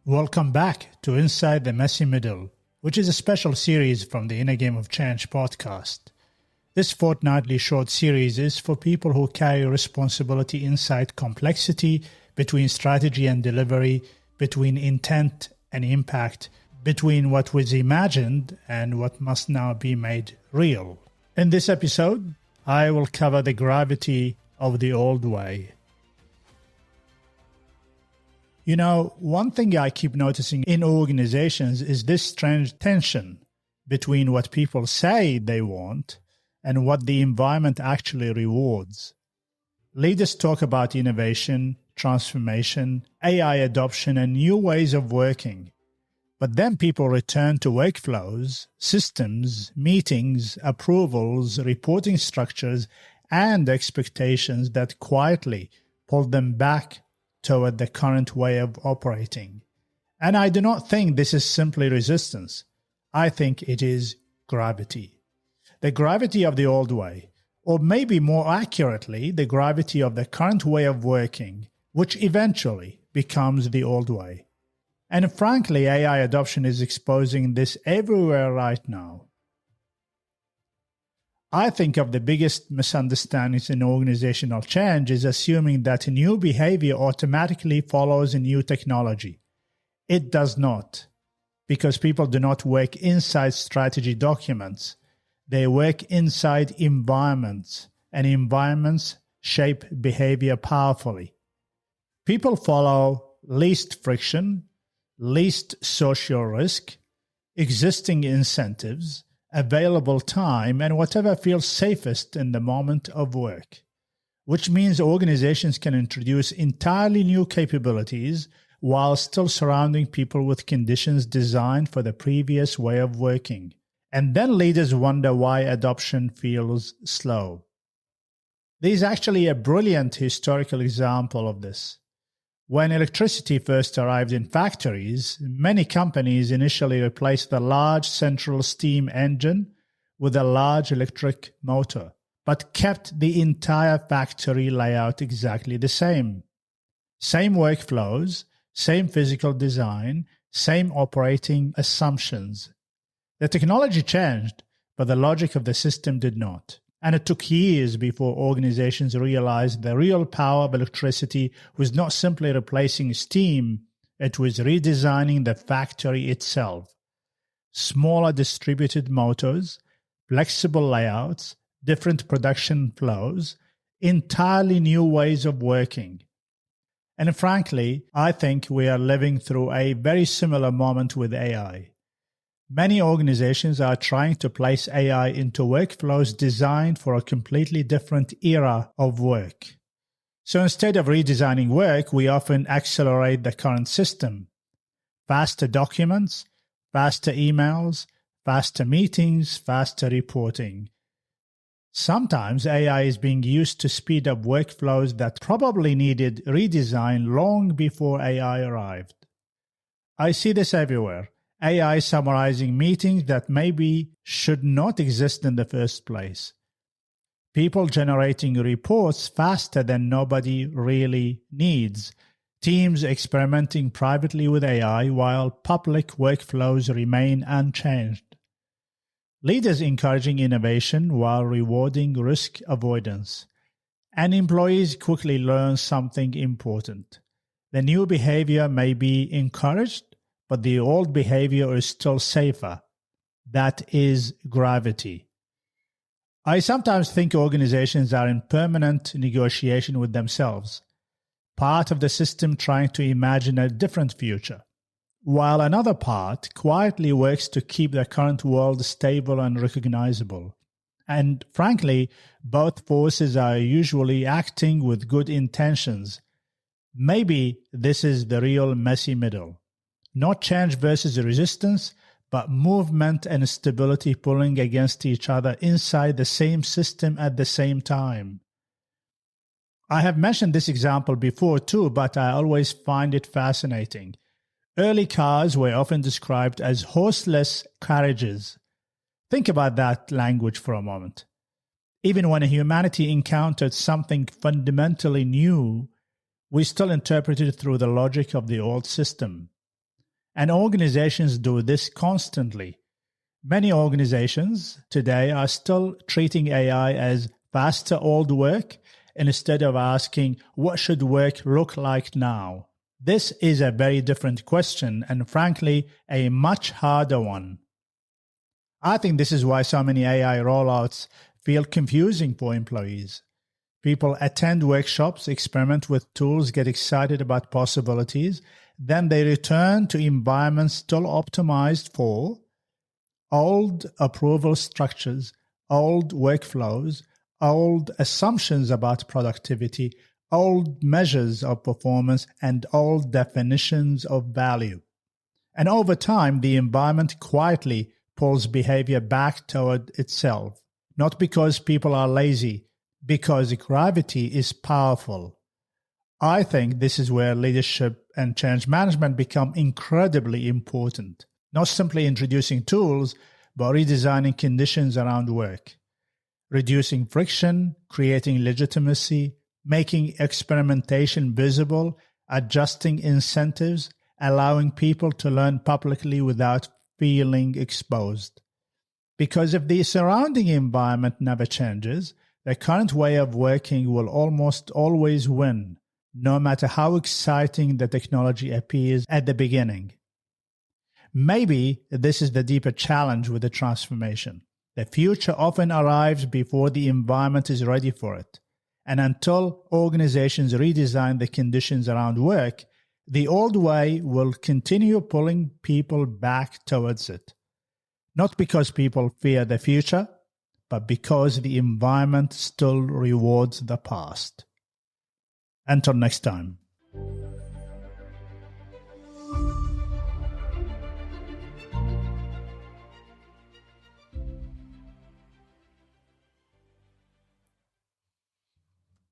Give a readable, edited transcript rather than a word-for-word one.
Welcome back to Inside the Messy Middle, which is a special series from the Inner Game of Change podcast. This fortnightly short series is for people who carry responsibility inside complexity, between strategy and delivery, between intent and impact, between what was imagined and what must now be made real. In this episode, I will cover the gravity of the old way. You know, one thing I keep noticing in organizations is this strange tension between what people say they want and what the environment actually rewards. Leaders talk about innovation, transformation, AI adoption, and new ways of working. But then people return to workflows, systems, meetings, approvals, reporting structures, and expectations that quietly pull them back toward the current way of operating. And I do not think this is simply resistance. I think it is gravity. The gravity of the old way, or maybe more accurately, the gravity of the current way of working, which eventually becomes the old way. And frankly, AI adoption is exposing this everywhere right now. I think of the biggest misunderstandings in organizational change is assuming that a new behavior automatically follows a new technology. It does not, because people do not work inside strategy documents. They work inside environments, and environments shape behavior powerfully. People follow least friction, least social risk, existing incentives, available time, and whatever feels safest in the moment of work, which means organizations can introduce entirely new capabilities while still surrounding people with conditions designed for the previous way of working. And then leaders wonder why adoption feels slow. There is actually a brilliant historical example of this. When electricity first arrived in factories, many companies initially replaced the large central steam engine with a large electric motor, but kept the entire factory layout exactly the same. Same workflows, same physical design, same operating assumptions. The technology changed, but the logic of the system did not. And it took years before organizations realized the real power of electricity was not simply replacing steam, it was redesigning the factory itself. Smaller distributed motors, flexible layouts, different production flows, entirely new ways of working. And frankly, I think we are living through a very similar moment with AI. Many organizations are trying to place AI into workflows designed for a completely different era of work. So instead of redesigning work, we often accelerate the current system. Faster documents, faster emails, faster meetings, faster reporting. Sometimes AI is being used to speed up workflows that probably needed redesign long before AI arrived. I see this everywhere. AI summarizing meetings that maybe should not exist in the first place. People generating reports faster than nobody really needs. Teams experimenting privately with AI while public workflows remain unchanged. Leaders encouraging innovation while rewarding risk avoidance. And employees quickly learn something important. The new behavior may be encouraged, but the old behavior is still safer. That is gravity. I sometimes think organizations are in permanent negotiation with themselves, part of the system trying to imagine a different future, while another part quietly works to keep the current world stable and recognizable. And frankly, both forces are usually acting with good intentions. Maybe this is the real messy middle. Not change versus resistance, but movement and stability pulling against each other inside the same system at the same time. I have mentioned this example before too, but I always find it fascinating. Early cars were often described as horseless carriages. Think about that language for a moment. Even when humanity encountered something fundamentally new, we still interpreted it through the logic of the old system. And organizations do this constantly. Many organizations today are still treating AI as faster old work instead of asking, what should work look like now? This is a very different question and, frankly, a much harder one. I think this is why so many AI rollouts feel confusing for employees. People attend workshops, experiment with tools, get excited about possibilities, then they return to environments still optimized for old approval structures, old workflows, old assumptions about productivity, old measures of performance, and old definitions of value. And over time, the environment quietly pulls behavior back toward itself, not because people are lazy, because gravity is powerful. I think this is where leadership and change management become incredibly important. Not simply introducing tools, but redesigning conditions around work. Reducing friction, creating legitimacy, making experimentation visible, adjusting incentives, allowing people to learn publicly without feeling exposed. Because if the surrounding environment never changes, the current way of working will almost always win, no matter how exciting the technology appears at the beginning. Maybe this is the deeper challenge with the transformation. The future often arrives before the environment is ready for it. And until organizations redesign the conditions around work, the old way will continue pulling people back towards it. Not because people fear the future, but because the environment still rewards the past. Until next time.